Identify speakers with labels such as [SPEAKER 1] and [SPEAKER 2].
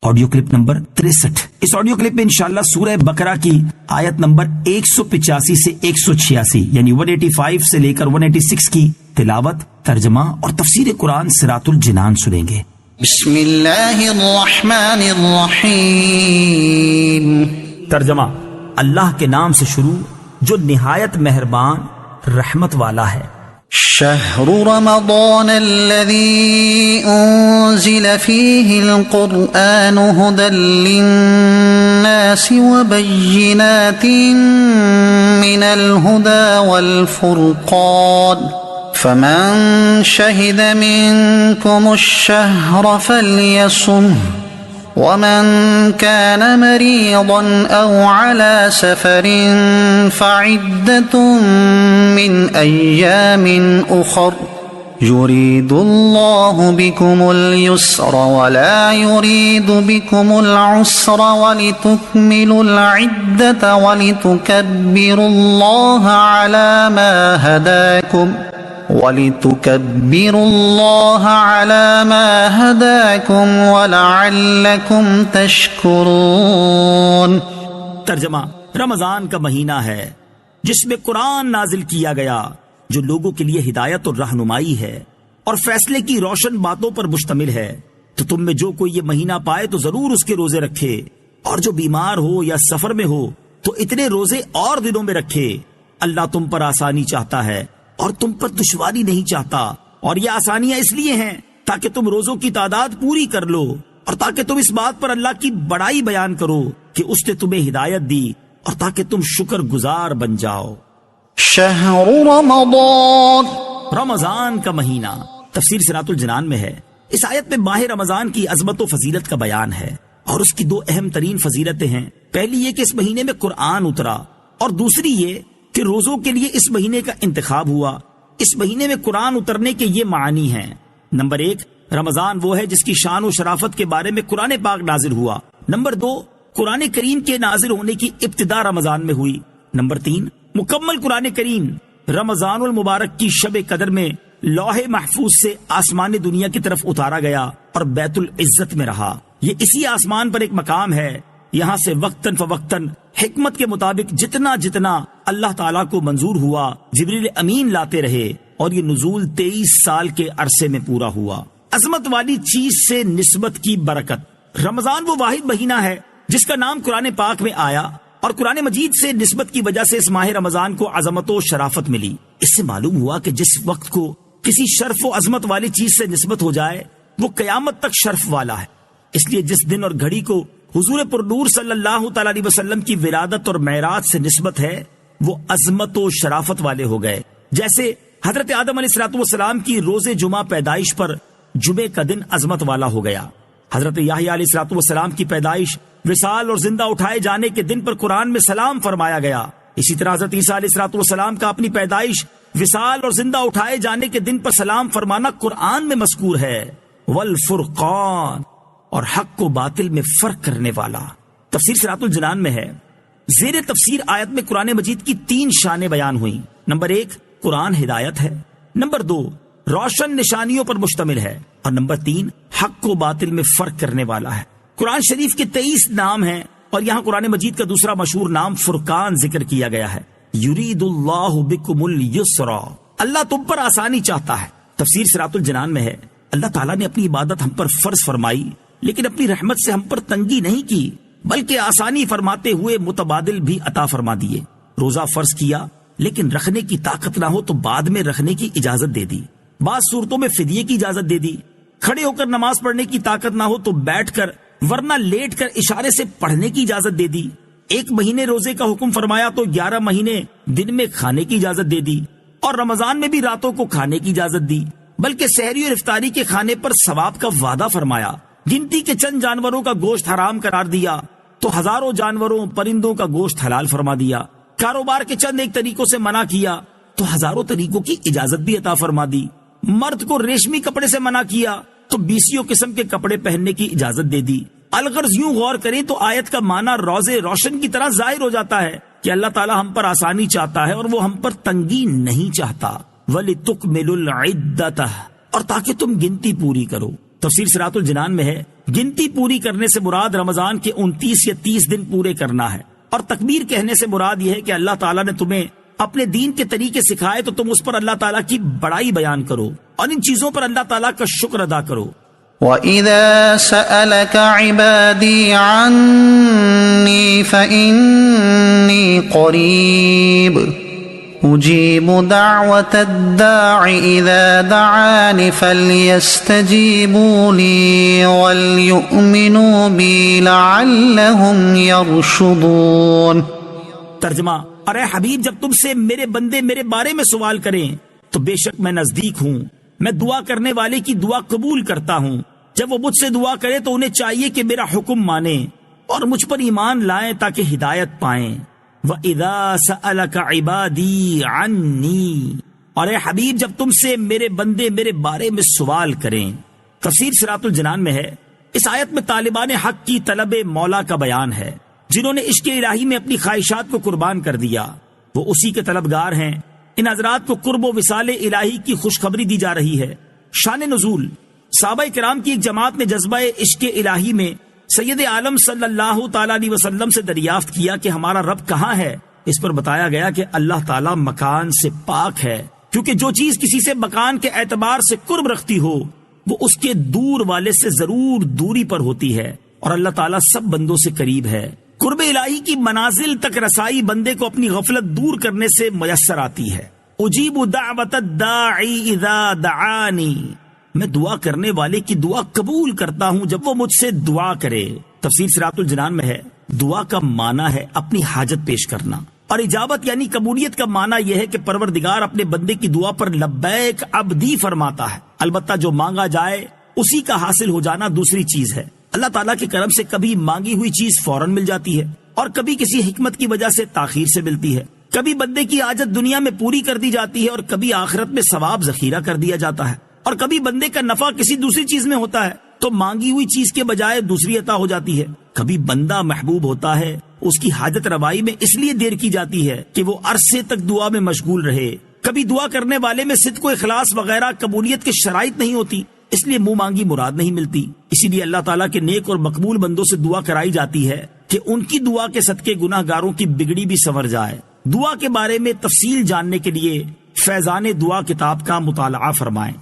[SPEAKER 1] Audio clip number 63۔ اس audio clip میں انشاءاللہ سورہ بقرہ کی آیت نمبر 185 سے 186 یعنی 185 سے لے کر 186 کی تلاوت، ترجمہ اور تفسیر قرآن صراط الجنان سنیں گے۔
[SPEAKER 2] بسم اللہ الرحمن الرحیم۔
[SPEAKER 1] ترجمہ: اللہ کے نام سے شروع جو نہایت مہربان رحمت والا ہے۔
[SPEAKER 2] شہر رمضان الذي انزل فيه القرآن هدى للناس وبينات من الهدى والفرقان فمن شهد منكم الشهر فليصمه ومن كان مريضا أو على سفر فعدة من أيام أخر يريد الله بكم اليسر ولا يريد بكم العسر ولتكملوا العدة ولتكبروا الله على ما هداكم وَلِتُكَبِّرُوا اللَّهَ عَلَى مَا هَدَاكُمْ وَلَعَلَّكُمْ تَشْكُرُونَ۔
[SPEAKER 1] ترجمہ: رمضان کا مہینہ ہے جس میں قرآن نازل کیا گیا جو لوگوں کے لیے ہدایت اور رہنمائی ہے اور فیصلے کی روشن باتوں پر مشتمل ہے، تو تم میں جو کوئی یہ مہینہ پائے تو ضرور اس کے روزے رکھے، اور جو بیمار ہو یا سفر میں ہو تو اتنے روزے اور دنوں میں رکھے۔ اللہ تم پر آسانی چاہتا ہے اور تم پر دشواری نہیں چاہتا، اور یہ آسانیاں اس لیے ہیں تاکہ تم روزوں کی تعداد پوری کر لو، اور تاکہ تم اس بات پر اللہ کی بڑائی بیان کرو کہ اس نے تمہیں ہدایت دی، اور تاکہ تم شکر گزار بن جاؤ۔
[SPEAKER 2] شہر رمضان،
[SPEAKER 1] رمضان کا مہینہ تفسیر صراط الجنان میں ہے۔ اس آیت میں ماہ رمضان کی عظمت و فضیلت کا بیان ہے، اور اس کی دو اہم ترین فضیلتیں ہیں۔ پہلی یہ کہ اس مہینے میں قرآن اترا، اور دوسری یہ کہ روزوں کے لیے اس مہینے کا انتخاب ہوا۔ اس مہینے میں قرآن اترنے کے یہ معنی ہیں۔ نمبر 1، رمضان وہ ہے جس کی شان و شرافت کے بارے میں قرآن پاک نازل ہوا۔ نمبر 2، قرآن کریم کے نازل ہونے کی ابتدا رمضان میں ہوئی۔ نمبر 3، مکمل قرآن کریم رمضان المبارک کی شب قدر میں لوح محفوظ سے آسمان دنیا کی طرف اتارا گیا اور بیت العزت میں رہا۔ یہ اسی آسمان پر ایک مقام ہے، یہاں سے وقتاً فوقتاً حکمت کے مطابق جتنا جتنا اللہ تعالیٰ کو منظور ہوا جبریل امین لاتے رہے، اور یہ نزول 23 سال کے عرصے میں پورا ہوا۔ عظمت والی چیز سے نسبت کی برکت۔ رمضان وہ واحد مہینہ ہے جس کا نام قرآن پاک میں آیا، اور قرآن مجید سے نسبت کی وجہ سے اس ماہ رمضان کو عظمت و شرافت ملی۔ اس سے معلوم ہوا کہ جس وقت کو کسی شرف و عظمت والی چیز سے نسبت ہو جائے وہ قیامت تک شرف والا ہے۔ اس لیے جس دن اور گھڑی کو حضور پرنور صلی اللہ تعالی علیہ وسلم کی ولادت اور معراج سے نسبت ہے وہ عظمت و شرافت والے ہو گئے۔ جیسے حضرت آدم علیہ السلام کی روز جمعہ پیدائش پر جمعے کا دن عظمت والا ہو گیا۔ حضرت یحییٰ علیہ السلام کی پیدائش، وصال اور زندہ اٹھائے جانے کے دن پر قرآن میں سلام فرمایا گیا۔ اسی طرح حضرت عیسیٰ علیہ السلام کا اپنی پیدائش، وصال اور زندہ اٹھائے جانے کے دن پر سلام فرمانا قرآن میں مذکور ہے۔ والفرقان، اور حق و باطل میں فرق کرنے والا۔ تفسیر صراط الجنان میں ہے، زیر تفسیر آیت میں قرآن مجید کی 3 شانیں بیان ہوئیں۔ نمبر 1، قرآن ہدایت ہے۔ نمبر 2، روشن نشانیوں پر مشتمل ہے۔ اور نمبر 3، حق و باطل میں فرق کرنے والا ہے۔ قرآن شریف کے 23 نام ہیں، اور یہاں قرآن مجید کا دوسرا مشہور نام فرقان ذکر کیا گیا ہے۔ یرید اللہ بکم اليسر، اللہ تم پر آسانی چاہتا ہے۔ تفسیر صراط الجنان میں ہے، اللہ تعالیٰ نے اپنی عبادت ہم پر فرض فرمائی، لیکن اپنی رحمت سے ہم پر تنگی نہیں کی، بلکہ آسانی فرماتے ہوئے متبادل بھی عطا فرما دیے۔ روزہ فرض کیا، لیکن رکھنے کی طاقت نہ ہو تو بعد میں رکھنے کی اجازت دے دی۔ بعض صورتوں میں فدیے کی اجازت دے دی۔ کھڑے ہو کر نماز پڑھنے کی طاقت نہ ہو تو بیٹھ کر ورنہ لیٹ کر اشارے سے پڑھنے کی اجازت دے دی۔ 1 مہینے روزے کا حکم فرمایا تو 11 مہینے دن میں کھانے کی اجازت دے دی، اور رمضان میں بھی راتوں کو کھانے کی اجازت دی، بلکہ سحری اور افطاری کے کھانے پر ثواب کا وعدہ فرمایا۔ گنتی کے چند جانوروں کا گوشت حرام قرار دیا تو ہزاروں جانوروں پرندوں کا گوشت حلال فرما دیا۔ کاروبار کے چند ایک طریقوں سے منع کیا تو ہزاروں طریقوں کی اجازت بھی عطا فرما دی۔ مرد کو ریشمی کپڑے سے منع کیا تو 20 قسم کے کپڑے پہننے کی اجازت دے دی۔ الغرض یوں غور کریں تو آیت کا معنی روزے روشن کی طرح ظاہر ہو جاتا ہے کہ اللہ تعالی ہم پر آسانی چاہتا ہے اور وہ ہم پر تنگی نہیں چاہتا۔ وَلِتُكْمِلُوا الْعِدَّةَ، اور تاکہ تم گنتی پوری کرو۔ تفسیر صراط الجنان میں ہے گنتی پوری کرنے سے مراد رمضان کے 29 یا 30 دن پورے کرنا ہے، اور تکبیر کہنے سے مراد یہ ہے کہ اللہ تعالیٰ نے تمہیں اپنے دین کے طریقے سکھائے تو تم اس پر اللہ تعالیٰ کی بڑائی بیان کرو اور ان چیزوں پر اللہ تعالیٰ کا شکر ادا کرو۔
[SPEAKER 2] وَإِذَا سَأَلَكَ عِبَادِي عَنِّي فَإِنِّي قَرِيبٌ أُجِيبُ دَعْوَةَ الدَّاعِ إِذَا دَعَانِ فَلْيَسْتَجِيبُوا لِي وَلْيُؤْمِنُوا بِي لَعَلَّهُمْ يَرْشُدُونَ۔
[SPEAKER 1] ترجمہ، ارے حبیب جب تم سے میرے بندے میرے بارے میں سوال کریں تو بے شک میں نزدیک ہوں، میں دعا کرنے والے کی دعا قبول کرتا ہوں۔ جب وہ مجھ سے دعا کرے تو انہیں چاہیے کہ میرا حکم مانیں اور مجھ پر ایمان لائیں تاکہ ہدایت پائیں۔ وَإِذَا سَأَلَكَ عِبَادِي عَنِّي، اور اے حبیب جب تم سے میرے بندے میرے بارے میں سوال کریں۔ تفسیر صراط الجنان میں ہے اس آیت میں طالبان حق کی طلب مولا کا بیان ہے، جنہوں نے عشق الہی میں اپنی خواہشات کو قربان کر دیا، وہ اسی کے طلبگار ہیں۔ ان حضرات کو قرب و وصال الہی کی خوشخبری دی جا رہی ہے۔ شان نزول، صحابہ کرام کی ایک جماعت نے جذبہ عشق الہی میں سید عالم صلی اللہ تعالی علیہ وسلم سے دریافت کیا کہ ہمارا رب کہاں ہے؟ اس پر بتایا گیا کہ اللہ تعالیٰ مکان سے پاک ہے، کیونکہ جو چیز کسی سے مکان کے اعتبار سے قرب رکھتی ہو وہ اس کے دور والے سے ضرور دوری پر ہوتی ہے، اور اللہ تعالیٰ سب بندوں سے قریب ہے۔ قرب الہی کی منازل تک رسائی بندے کو اپنی غفلت دور کرنے سے میسر آتی ہے۔ اجیب دعوت الداعی اذا دعانی، میں دعا کرنے والے کی دعا قبول کرتا ہوں جب وہ مجھ سے دعا کرے۔ تفسیر صراط الجنان میں ہے دعا کا معنی ہے اپنی حاجت پیش کرنا، اور اجابت یعنی قبولیت کا معنی یہ ہے کہ پروردگار اپنے بندے کی دعا پر لبیک عبدی فرماتا ہے۔ البتہ جو مانگا جائے اسی کا حاصل ہو جانا دوسری چیز ہے۔ اللہ تعالیٰ کے کرم سے کبھی مانگی ہوئی چیز فوراً مل جاتی ہے، اور کبھی کسی حکمت کی وجہ سے تاخیر سے ملتی ہے۔ کبھی بندے کی حاجت دنیا میں پوری کر دی جاتی ہے اور کبھی آخرت میں ثواب ذخیرہ کر دیا جاتا ہے، اور کبھی بندے کا نفع کسی دوسری چیز میں ہوتا ہے تو مانگی ہوئی چیز کے بجائے دوسری عطا ہو جاتی ہے۔ کبھی بندہ محبوب ہوتا ہے، اس کی حاجت روائی میں اس لیے دیر کی جاتی ہے کہ وہ عرصے تک دعا میں مشغول رہے۔ کبھی دعا کرنے والے میں صدق و اخلاص وغیرہ قبولیت کے شرائط نہیں ہوتی، اس لیے منہ مانگی مراد نہیں ملتی۔ اسی لیے اللہ تعالیٰ کے نیک اور مقبول بندوں سے دعا کرائی جاتی ہے کہ ان کی دعا کے صدقے گناہ گاروں کی بگڑی بھی سنور جائے۔ دعا کے بارے میں تفصیل جاننے کے لیے فیضان دعا کتاب کا مطالعہ فرمائیں۔